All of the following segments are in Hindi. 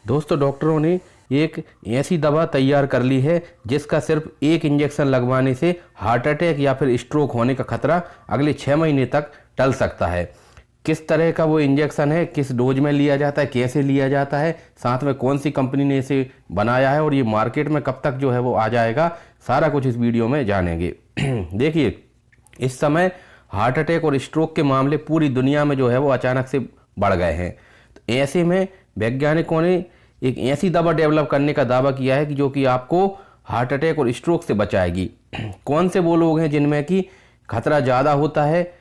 दोस्तों डॉक्टरों ने एक ऐसी दवा तैयार कर ली है जिसका सिर्फ एक इंजेक्शन लगवाने से हार्ट अटैक या फिर स्ट्रोक होने का खतरा अगले 6 महीने तक टल सकता है। किस तरह का वो इंजेक्शन है, किस डोज में लिया जाता है, कैसे लिया जाता है, साथ में कौन सी कंपनी ने इसे बनाया है और ये मार्केट में कब तक जो है वो आ जाएगा, सारा कुछ इस वीडियो में जानेंगे। देखिए, इस समय हार्ट अटैक और स्ट्रोक के मामले पूरी दुनिया में जो है वो अचानक से बढ़ गए हैं। तो ऐसे में वैज्ञानिकों ने एक ऐसी दवा डेवलप करने का दावा किया है कि जो कि आपको हार्ट अटैक और स्ट्रोक से बचाएगी। कौन से वो लोग हैं जिनमें कि खतरा ज़्यादा होता है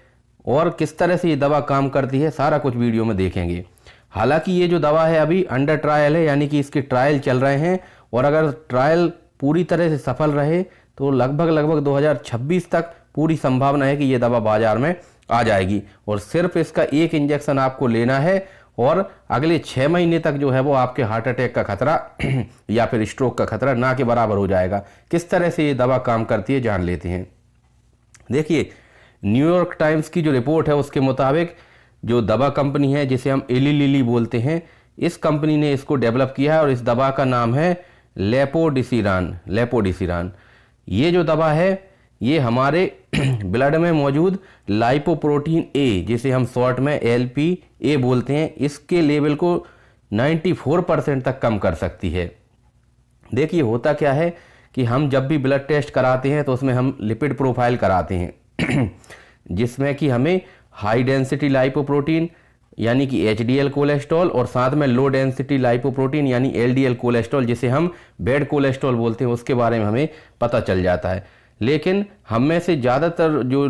और किस तरह से ये दवा काम करती है, सारा कुछ वीडियो में देखेंगे। हालांकि ये जो दवा है अभी अंडर ट्रायल है, यानी कि इसके ट्रायल चल रहे हैं और अगर ट्रायल पूरी तरह से सफल रहे तो लगभग 2026 तक पूरी संभावना है कि ये दवा बाजार में आ जाएगी और सिर्फ इसका एक इंजेक्शन आपको लेना है और अगले 6 महीने तक जो है वो आपके हार्ट अटैक का खतरा या फिर स्ट्रोक का खतरा ना के बराबर हो जाएगा। किस तरह से ये दवा काम करती है जान लेते हैं। देखिए, न्यूयॉर्क टाइम्स की जो रिपोर्ट है उसके मुताबिक जो दवा कंपनी है जिसे हम एली लिली बोलते हैं, इस कंपनी ने इसको डेवलप किया है और इस दवा का नाम है लेपोडिसिरान। ये जो दवा है ये हमारे ब्लड में मौजूद लाइपोप्रोटीन ए, जिसे हम शॉर्ट में LPA बोलते हैं, इसके लेवल को 94% तक कम कर सकती है। देखिए, होता क्या है कि हम जब भी ब्लड टेस्ट कराते हैं तो उसमें हम लिपिड प्रोफाइल कराते हैं जिसमें कि हमें हाई डेंसिटी लाइपोप्रोटीन यानी कि HDL कोलेस्ट्रॉल और साथ में लो डेंसिटी लाइपोप्रोटीन यानी LDL कोलेस्ट्रॉल, जिसे हम बैड कोलेस्ट्रॉल बोलते हैं, उसके बारे में हमें पता चल जाता है। लेकिन हम में से ज़्यादातर जो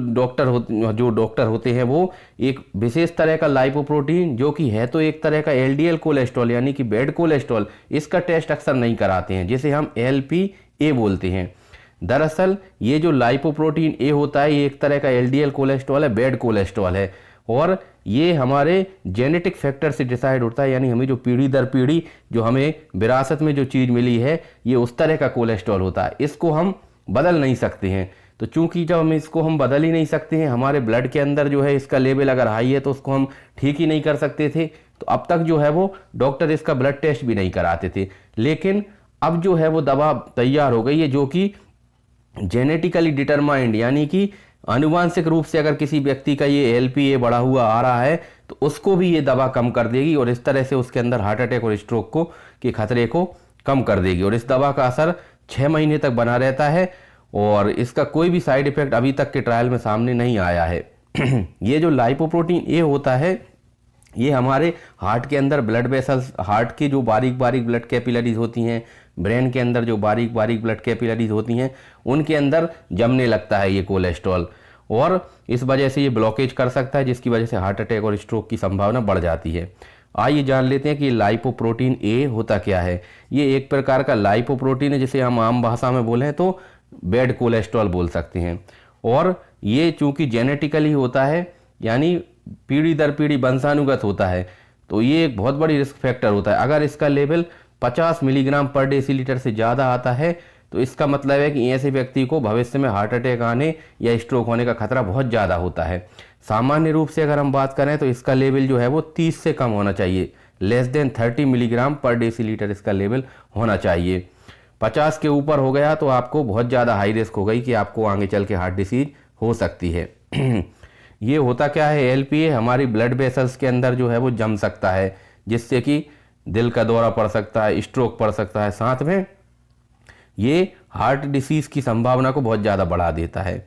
डॉक्टर होते हैं वो एक विशेष तरह का लाइपोप्रोटीन, जो कि है तो एक तरह का LDL कोलेस्ट्रॉल यानी कि बैड कोलेस्ट्रॉल, इसका टेस्ट अक्सर नहीं कराते हैं, जिसे हम LPA बोलते हैं। दरअसल ये जो लाइपोप्रोटीन ए होता है ये एक तरह का LDL कोलेस्ट्रॉल है, बैड कोलेस्ट्रॉल है और ये हमारे जेनेटिक फैक्टर से डिसाइड होता है, यानी हमें जो पीढ़ी दर पीढ़ी जो हमें विरासत में जो चीज़ मिली है ये उस तरह का कोलेस्ट्रॉल होता है। इसको हम बदल नहीं सकते हैं। तो चूंकि जब हम बदल ही नहीं सकते हैं, हमारे ब्लड के अंदर जो है इसका लेवल अगर हाई है तो उसको हम ठीक ही नहीं कर सकते थे, तो अब तक जो है वो डॉक्टर इसका ब्लड टेस्ट भी नहीं कराते थे। लेकिन अब जो है वो दवा तैयार हो गई है जो कि जेनेटिकली डिटरमाइंड यानी कि आनुवांशिक रूप से अगर किसी व्यक्ति का ये LPA बढ़ा हुआ आ रहा है तो उसको भी ये दवा कम कर देगी और इस तरह से उसके अंदर हार्ट अटैक और स्ट्रोक के खतरे को कम कर देगी। और इस दवा का असर 6 महीने तक बना रहता है और इसका कोई भी साइड इफेक्ट अभी तक के ट्रायल में सामने नहीं आया है। ये जो लाइपोप्रोटीन ए होता है ये हमारे हार्ट के अंदर ब्लड वेसल्स, हार्ट की जो बारीक ब्लड कैपिलरीज होती हैं, ब्रेन के अंदर जो बारीक ब्लड कैपिलरीज होती हैं, उनके अंदर जमने लगता है ये कोलेस्ट्रॉल और इस वजह से ये ब्लॉकेज कर सकता है, जिसकी वजह से हार्ट अटैक और स्ट्रोक की संभावना बढ़ जाती है। आइए जान लेते हैं कि लाइपोप्रोटीन ए होता क्या है। ये एक प्रकार का लाइपोप्रोटीन है जिसे हम आम भाषा में बोलें तो बैड कोलेस्ट्रॉल बोल सकते हैं और ये चूंकि जेनेटिकली होता है यानी पीढ़ी दर पीढ़ी वंशानुगत होता है, तो ये एक बहुत बड़ी रिस्क फैक्टर होता है। अगर इसका लेवल 50 मिलीग्राम पर डेसीलीटर से ज़्यादा आता है तो इसका मतलब है कि ऐसे व्यक्ति को भविष्य में हार्ट अटैक आने या स्ट्रोक होने का खतरा बहुत ज़्यादा होता है। सामान्य रूप से अगर हम बात करें तो इसका लेवल जो है वो 30 से कम होना चाहिए, लेस देन 30 मिलीग्राम पर डेसीलीटर इसका लेवल होना चाहिए। 50 के ऊपर हो गया तो आपको बहुत ज़्यादा हाई रिस्क हो गई कि आपको आगे चल के हार्ट डिसीज हो सकती है। ये होता क्या है, LPA हमारी ब्लड वेसल्स के अंदर जो है वो जम सकता है, जिससे कि दिल का दौरा पड़ सकता है, स्ट्रोक पड़ सकता है, साथ में ये हार्ट डिसीज़ की संभावना को बहुत ज़्यादा बढ़ा देता है।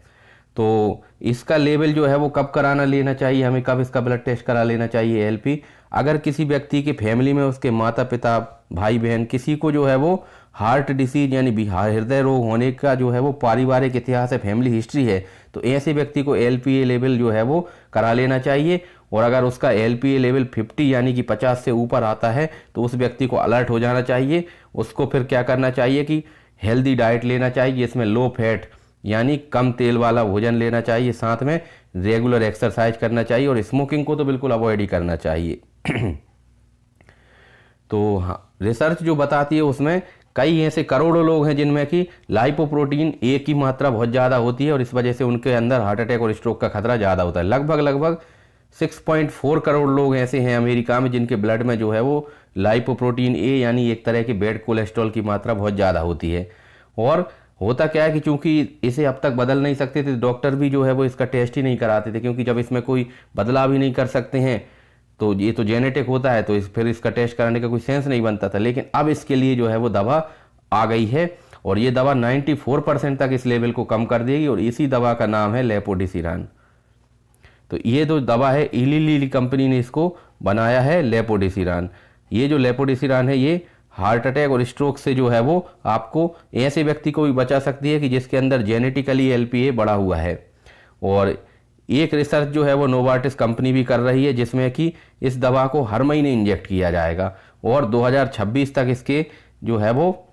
तो इसका लेवल जो है वो कब कराना लेना चाहिए, हमें कब इसका ब्लड टेस्ट करा लेना चाहिए LP, अगर किसी व्यक्ति की फैमिली में उसके माता पिता भाई बहन किसी को जो है वो हार्ट डिसीज यानी हृदय रोग होने का जो है वो पारिवारिक इतिहास है, फैमिली हिस्ट्री है, तो ऐसे व्यक्ति को LPA लेवल जो है वो करा लेना चाहिए। और अगर उसका LPA लेवल 50 यानी कि 50 से ऊपर आता है तो उस व्यक्ति को अलर्ट हो जाना चाहिए। उसको फिर क्या करना चाहिए कि हेल्दी डाइट लेना चाहिए, जिसमें लो फैट यानी कम तेल वाला भोजन लेना चाहिए, साथ में रेगुलर एक्सरसाइज करना चाहिए और स्मोकिंग को तो बिल्कुल अवॉइड ही करना चाहिए। तो हाँ, रिसर्च जो बताती है उसमें कई ऐसे करोड़ों लोग हैं जिनमें कि लाइपोप्रोटीन ए की मात्रा बहुत ज़्यादा होती है और इस वजह से उनके अंदर हार्ट अटैक और स्ट्रोक का खतरा ज़्यादा होता है। लगभग 6.4 करोड़ लोग ऐसे हैं अमेरिका में जिनके ब्लड में जो है वो लाइपोप्रोटीन ए यानी एक तरह के बैड कोलेस्ट्रॉल की मात्रा बहुत ज़्यादा होती है। और होता क्या है कि चूंकि इसे अब तक बदल नहीं सकते थे, डॉक्टर भी जो है वो इसका टेस्ट ही नहीं कराते थे, क्योंकि जब इसमें कोई बदलाव ही नहीं कर सकते हैं तो ये तो जेनेटिक होता है, तो फिर इसका टेस्ट कराने का कोई सेंस नहीं बनता था। लेकिन अब इसके लिए जो है वो दवा आ गई है और ये दवा 94% तक इस लेवल को कम कर देगी और इसी दवा का नाम है लेपोडिसिरान। तो ये जो दवा है इली लिली कंपनी ने इसको बनाया है लेपोडिसिरान। ये जो लेपोडिसिरान है ये हार्ट अटैक और स्ट्रोक से जो है वो आपको ऐसे व्यक्ति को भी बचा सकती है कि जिसके अंदर जेनेटिकली LPA बढ़ा हुआ है। और एक रिसर्च जो है वो नोवार्टिस कंपनी भी कर रही है जिसमें कि इस दवा को हर महीने इंजेक्ट किया जाएगा और 2026 तक इसके जो है वो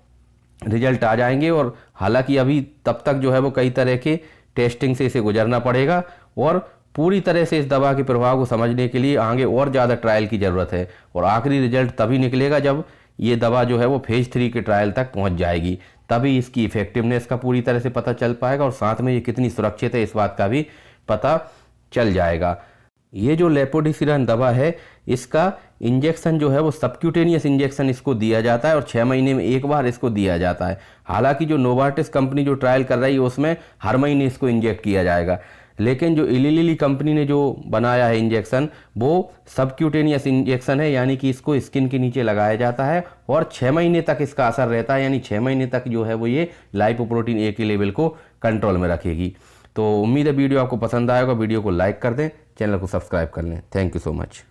रिजल्ट आ जाएंगे। और हालांकि अभी तब तक जो है वो कई तरह के टेस्टिंग से इसे गुजरना पड़ेगा और पूरी तरह से इस दवा के प्रभाव को समझने के लिए आगे और ज़्यादा ट्रायल की ज़रूरत है। और आखिरी रिजल्ट तभी निकलेगा जब ये दवा जो है वो फेज 3 के ट्रायल तक पहुंच जाएगी, तभी इसकी इफेक्टिवनेस का पूरी तरह से पता चल पाएगा और साथ में ये कितनी सुरक्षित है इस बात का भी पता चल जाएगा। ये जो लेपोडिसिरान दवा है इसका इंजेक्शन जो है वो सबक्यूटेनियस इंजेक्शन इसको दिया जाता है और 6 महीने में एक बार इसको दिया जाता है। हालांकि जो नोवार्टिस कंपनी जो ट्रायल कर रही है उसमें हर महीने इसको इंजेक्ट किया जाएगा, लेकिन जो इली लिली कंपनी ने जो बनाया है इंजेक्शन वो सबक्यूटेनियस इंजेक्शन है, यानी कि इसको स्किन के नीचे लगाया जाता है और 6 महीने तक इसका असर रहता है, यानी 6 महीने तक जो है वो ये लाइपोप्रोटीन ए के लेवल को कंट्रोल में रखेगी। तो उम्मीद है वीडियो आपको पसंद आएगा। वीडियो को लाइक कर दें, चैनल को सब्सक्राइब कर लें। Thank you so much.